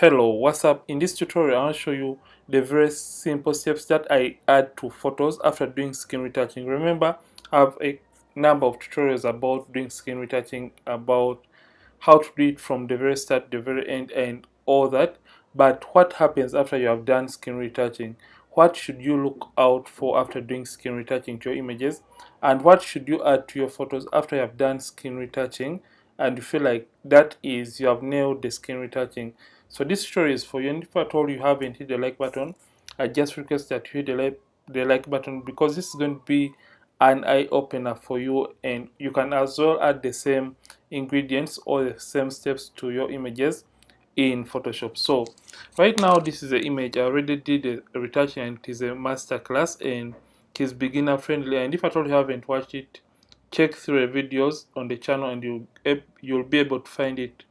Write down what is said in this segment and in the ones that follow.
Hello, what's up? In this tutorial I'll show you the very simple steps that I add to photos after doing skin retouching. Remember, I have a number of tutorials about doing skin retouching, about how to do it from the very start to the very end and all that. But what happens after you have done skin retouching? What should you look out for after doing skin retouching to your images? And what should you add to your photos after you have done skin retouching and you feel like that is you have nailed the skin retouching? So this tutorial is for you, and if at all you haven't hit the like button, I just request that you hit the like button, because this is going to be an eye opener for you, and you can as well add the same ingredients or the same steps to your images in Photoshop. So right now this is the image. I already did a retouch and it is a master class and it is beginner friendly, and if at all you haven't watched it, check through the videos on the channel and you'll be able to find it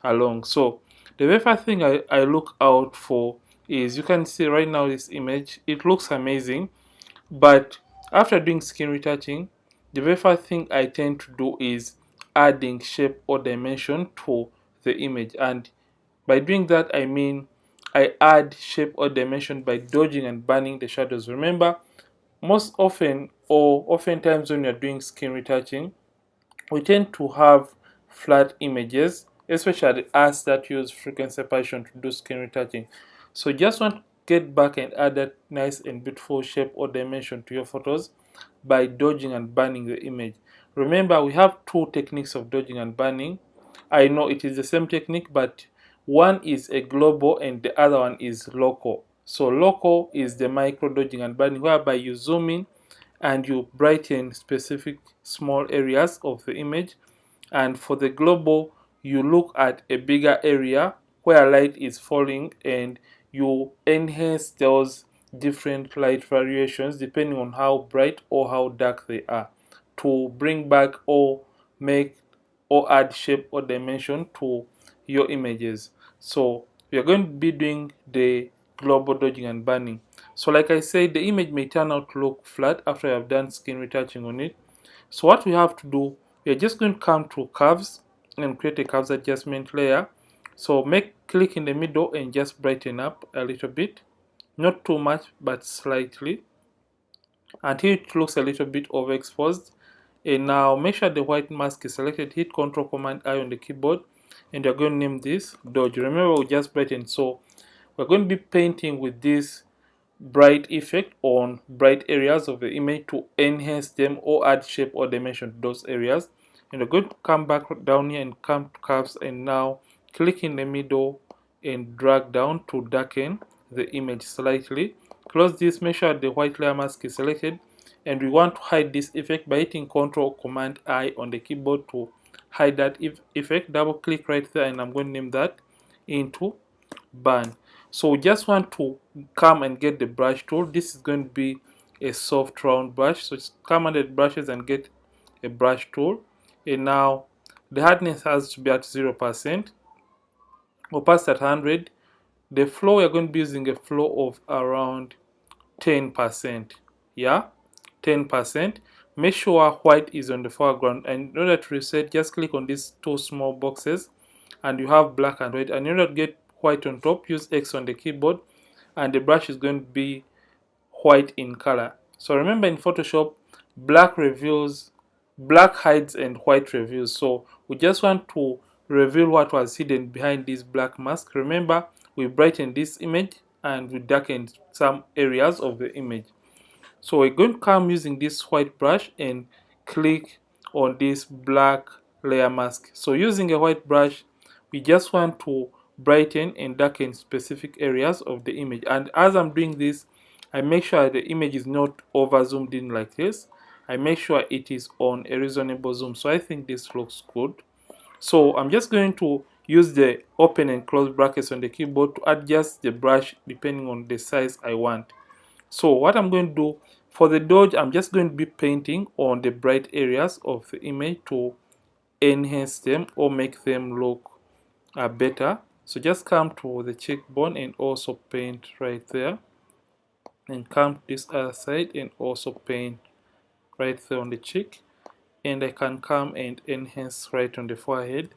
along. So the very first thing I look out for is, you can see right now this image, it looks amazing, but after doing skin retouching, the very first thing I tend to do is adding shape or dimension to the image. And by doing that, I mean I add shape or dimension by dodging and burning the shadows. Remember, most often or oftentimes when you're doing skin retouching, we tend to have flat images, especially us that use frequency separation to do skin retouching. So just want to get back and add that nice and beautiful shape or dimension to your photos by dodging and burning the image. Remember, we have two techniques of dodging and burning. I know it is the same technique, but one is a global and the other one is local. So local is the micro dodging and burning, whereby you zoom in and you brighten specific small areas of the image. And for the global, you look at a bigger area where light is falling and you enhance those different light variations depending on how bright or how dark they are, to bring back or make or add shape or dimension to your images. So we are going to be doing the global dodging and burning. So like I said, the image may turn out to look flat after I have done skin retouching on it. So what we have to do, we are just going to come to curves and create a curves adjustment layer. So click in the middle and just brighten up a little bit, not too much but slightly, until it looks a little bit overexposed. And now make sure the white mask is selected. Hit Ctrl Command I on the keyboard and you're going to name this dodge. Remember, we just brighten, so we're going to be painting with this bright effect on bright areas of the image to enhance them or add shape or dimension to those areas. And we're going to come back down here and come to curves, and now click in the middle and drag down to darken the image slightly. Close this, make sure the white layer mask is selected, and we want to hide this effect by hitting Ctrl Command I on the keyboard to hide that effect. Double click right there and I'm going to name that into burn. So we just want to come and get the brush tool. This is going to be a soft round brush, so just come under the brushes and get a brush tool. And now the hardness has to be at 0%, opacity at 100. The flow, we're going to be using a flow of around 10%. Yeah, 10%. Make sure white is on the foreground, and in order to reset, just click on these two small boxes and you have black and white. And in order to get white on top, use X on the keyboard and the brush is going to be white in color. So remember, in Photoshop, black hides and white reveals. So we just want to reveal what was hidden behind this black mask. Remember, we brightened this image and we darkened some areas of the image. So we're going to come using this white brush and click on this black layer mask. So using a white brush, we just want to brighten and darken specific areas of the image. And as I'm doing this, I make sure the image is not over zoomed in like this. I make sure it is on a reasonable zoom. So I think this looks good. So I'm just going to use the open and close brackets on the keyboard to adjust the brush depending on the size I want. So what I'm going to do for the dodge, I'm just going to be painting on the bright areas of the image to enhance them or make them look better. So just come to the cheekbone and also paint right there, and come to this other side and also paint right there on the cheek, and I can come and enhance right on the forehead.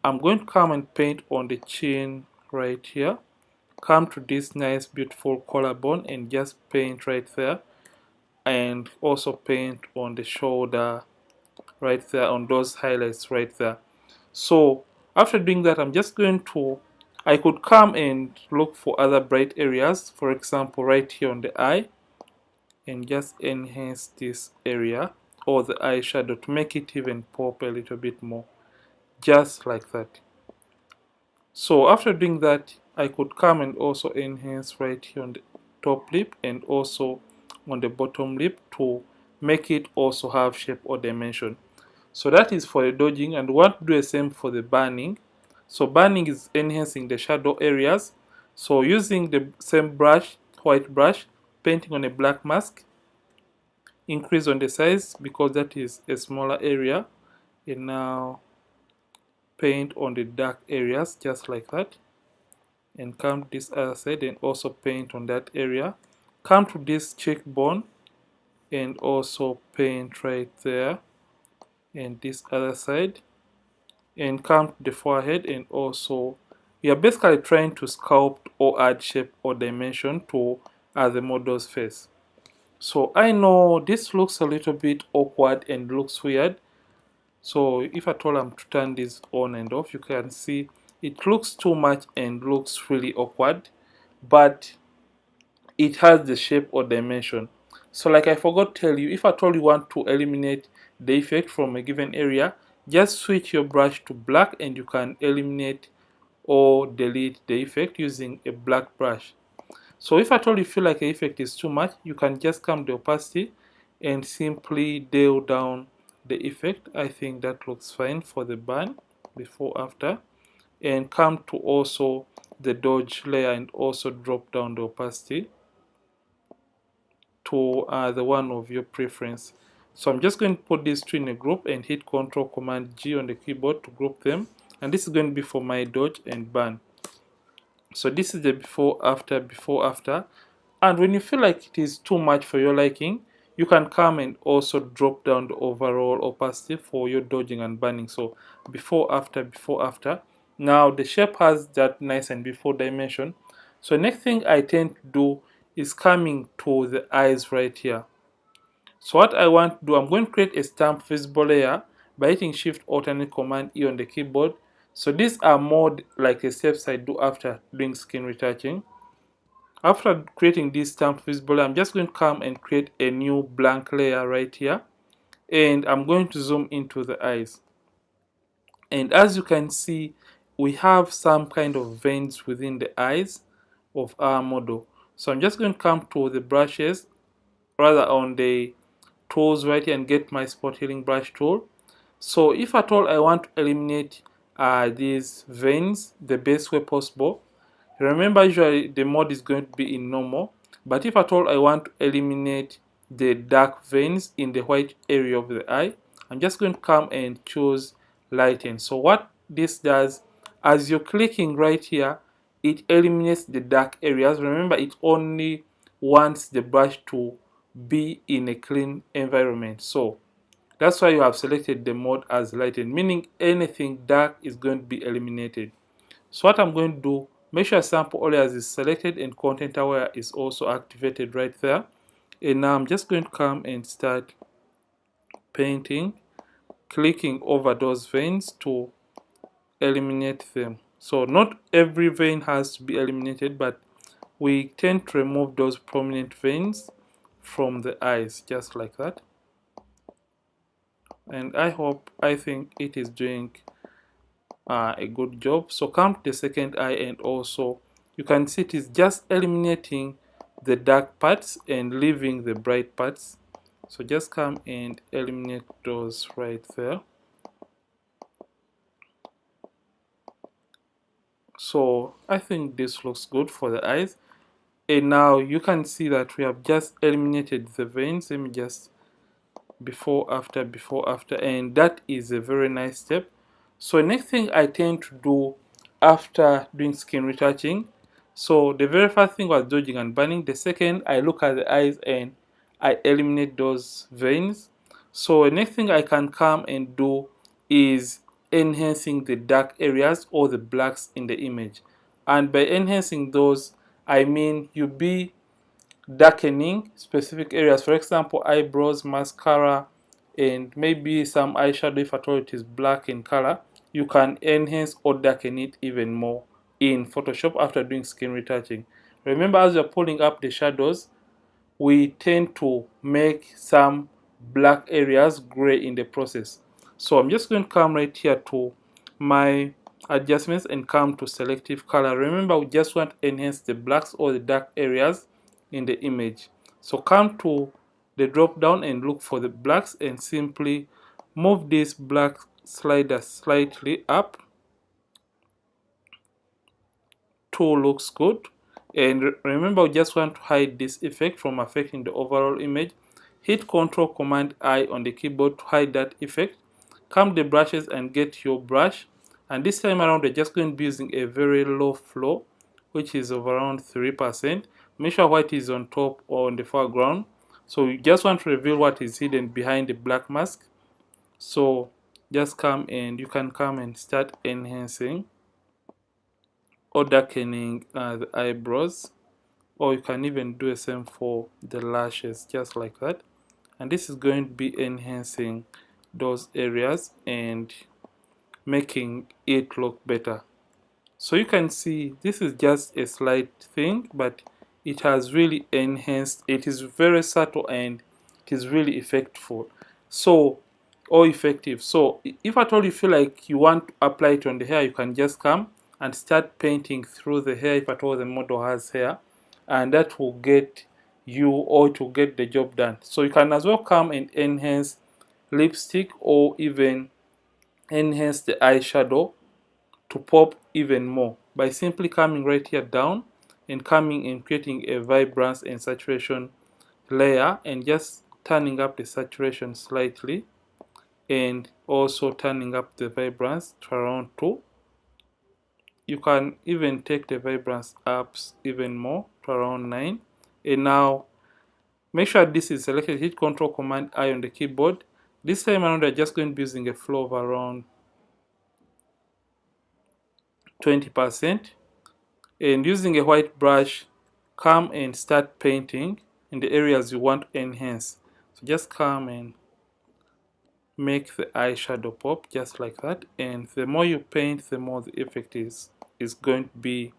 I'm going to come and paint on the chin right here, come to this nice beautiful collarbone and just paint right there, and also paint on the shoulder right there, on those highlights right there. So after doing that, I'm just going to, I could come and look for other bright areas, for example right here on the eye, and just enhance this area or the eyeshadow to make it even pop a little bit more, just like that. So after doing that, I could come and also enhance right here on the top lip and also on the bottom lip to make it also have shape or dimension. So that is for the dodging, and we want to do the same for the burning. So burning is enhancing the shadow areas. So using the same brush, white brush, painting on a black mask, increase on the size because that is a smaller area, and now paint on the dark areas just like that, and come to this other side and also paint on that area. Come to this cheekbone and also paint right there, and this other side, and come to the forehead, and also we are basically trying to sculpt or add shape or dimension to the model's face. So I know this looks a little bit awkward and looks weird, so if at all I'm to turn this on and off, you can see it looks too much and looks really awkward, but it has the shape or dimension. So like I forgot to tell you, if at all you want to eliminate the effect from a given area, just switch your brush to black and you can eliminate or delete the effect using a black brush. So if at all you feel like the effect is too much, you can just come to opacity and simply dial down the effect. I think that looks fine for the burn, before after, and come to also the dodge layer and also drop down the opacity to the one of your preference. So I'm just going to put these two in a group and hit Ctrl Command G on the keyboard to group them, and this is going to be for my dodge and burn. So this is the before after, and when you feel like it is too much for your liking, you can come and also drop down the overall opacity for your dodging and burning. So before after. Now the shape has that nice and before dimension. So next thing I tend to do is coming to the eyes right here. So what I want to do, I'm going to create a stamp visible layer by hitting Shift Alternate Command E on the keyboard. So these are more like the steps I do after doing skin retouching. After creating this stamp visible layer, I'm just going to come and create a new blank layer right here, and I'm going to zoom into the eyes. And as you can see, we have some kind of veins within the eyes of our model. So I'm just going to come to the brushes, rather on the tools right here, and get my spot healing brush tool. So if at all I want to eliminate these veins the best way possible, remember usually the mode is going to be in normal, but if at all I want to eliminate the dark veins in the white area of the eye, I'm just going to come and choose lighten. So what this does, as you're clicking right here, it eliminates the dark areas. Remember, it only wants the brush to be in a clean environment. So that's why you have selected the mode as lighten, meaning anything dark is going to be eliminated. So what I'm going to do, make sure sample all layers is selected and content aware is also activated right there. And now I'm just going to come and start painting, clicking over those veins to eliminate them. So not every vein has to be eliminated, but we tend to remove those prominent veins from the eyes, just like that. And I think it is doing a good job. So come to the second eye, and also you can see it is just eliminating the dark parts and leaving the bright parts. So just come and eliminate those right there. So I think this looks good for the eyes. And now you can see that we have just eliminated the veins. Let me just before after, and that is a very nice step. So next thing I tend to do after doing skin retouching, so the very first thing was dodging and burning. The second, I look at the eyes and I eliminate those veins. So the next thing I can come and do is enhancing the dark areas or the blacks in the image. And by enhancing those, I mean you be darkening specific areas, for example eyebrows, mascara, and maybe some eyeshadow. If at all it is black in color, you can enhance or darken it even more in Photoshop after doing skin retouching. Remember, as you're pulling up the shadows, we tend to make some black areas gray in the process. So I'm just going to come right here to my adjustments and come to selective color. Remember, we just want to enhance the blacks or the dark areas in the image. So come to the drop down and look for the blacks and simply move this black slider slightly up. 2 looks good. And remember, we just want to hide this effect from affecting the overall image. Hit Ctrl Command I on the keyboard to hide that effect. Come to the brushes and get your brush. And this time around, we're just going to be using a very low flow, which is of around 3%. Make sure white is on top or on the foreground. So you just want to reveal what is hidden behind the black mask. So just come and you can come and start enhancing or darkening the eyebrows, or you can even do the same for the lashes, just like that. And this is going to be enhancing those areas and making it look better. So you can see this is just a slight thing, but it has really enhanced. It is very subtle and it is really effective. So, or effective. So if at all you feel like you want to apply it on the hair, you can just come and start painting through the hair if at all the model has hair, and that will get you, or to get the job done. So you can as well come and enhance lipstick or even enhance the eyeshadow to pop even more by simply coming right here down and coming and creating a vibrance and saturation layer and just turning up the saturation slightly and also turning up the vibrance to around 2. You can even take the vibrance up even more to around 9. And now make sure this is selected. Hit Ctrl Command I on the keyboard. This time around, we're just going to be using a flow of around 20%. And using a white brush, come and start painting in the areas you want to enhance. So just come and make the eyeshadow pop just like that. And the more you paint, the more the effect is going to be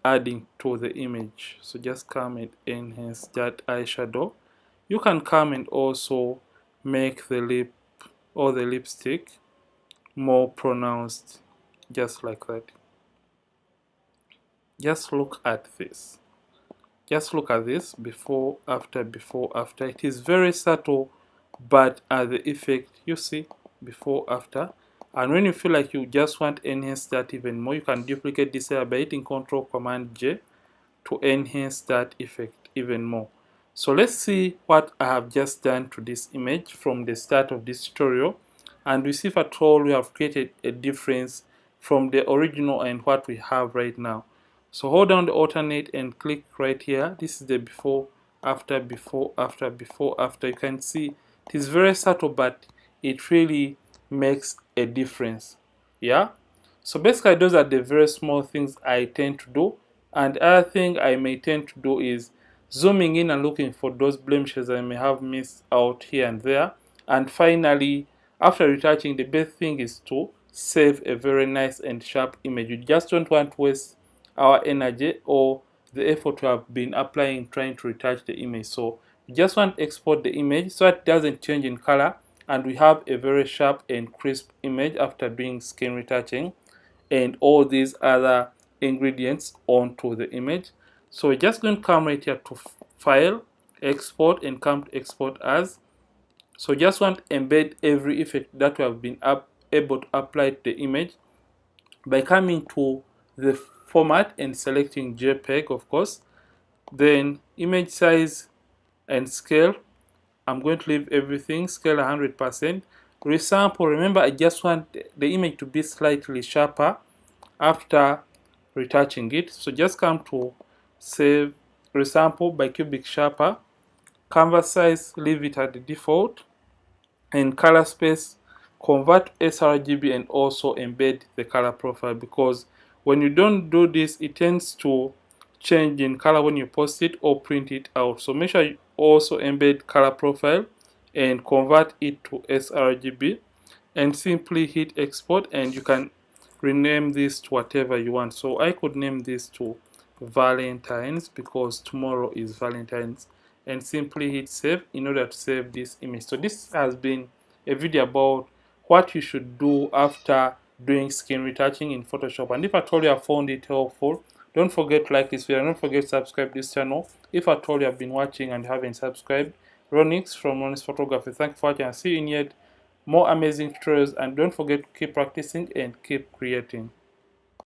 adding to the image. So just come and enhance that eyeshadow. You can come and also make the lip or the lipstick more pronounced, just like that. Just look at this. Just look at this, before, after, before, after. It is very subtle, but the effect, you see, before, after. And when you feel like you just want to enhance that even more, you can duplicate this here by hitting Ctrl Command J to enhance that effect even more. So let's see what I have just done to this image from the start of this tutorial, and we see if at all we have created a difference from the original and what we have right now. So hold down the alternate and click right here. This is the before, after, before, after, before, after. You can see it is very subtle, but it really makes a difference. Yeah. So basically, those are the very small things I tend to do. And the other thing I may tend to do is zooming in and looking for those blemishes I may have missed out here and there. And finally, after retouching, the best thing is to save a very nice and sharp image. You just don't want to waste our energy or the effort we have been applying trying to retouch the image. So we just want to export the image so it doesn't change in color, and we have a very sharp and crisp image after doing skin retouching and all these other ingredients onto the image. So we're just going to come right here to File, Export, and come to Export As. So just want to embed every effect that we have been able to apply to the image by coming to the format and selecting JPEG, of course. Then image size and scale, I'm going to leave everything, scale 100%. Resample, remember I just want the image to be slightly sharper after retouching it. So just come to Save, Resample by Cubic Sharper. Canvas size, leave it at the default. And color space, convert sRGB and also embed the color profile, because When you don't do this, it tends to change in color when you post it or print it out. So make sure you also embed color profile and convert it to sRGB, and simply hit export, and you can rename this to whatever you want. So I could name this to Valentine's because tomorrow is Valentine's, and simply hit save in order to save this image. So this has been a video about what you should do after doing skin retouching in Photoshop. And if at all you have found it helpful, don't forget to like this video, and don't forget to subscribe to this channel. If at all you have been watching and haven't subscribed, Ronix from Ronix Photography, thank you for watching, and see you in yet more amazing tutorials. And don't forget to keep practicing and keep creating.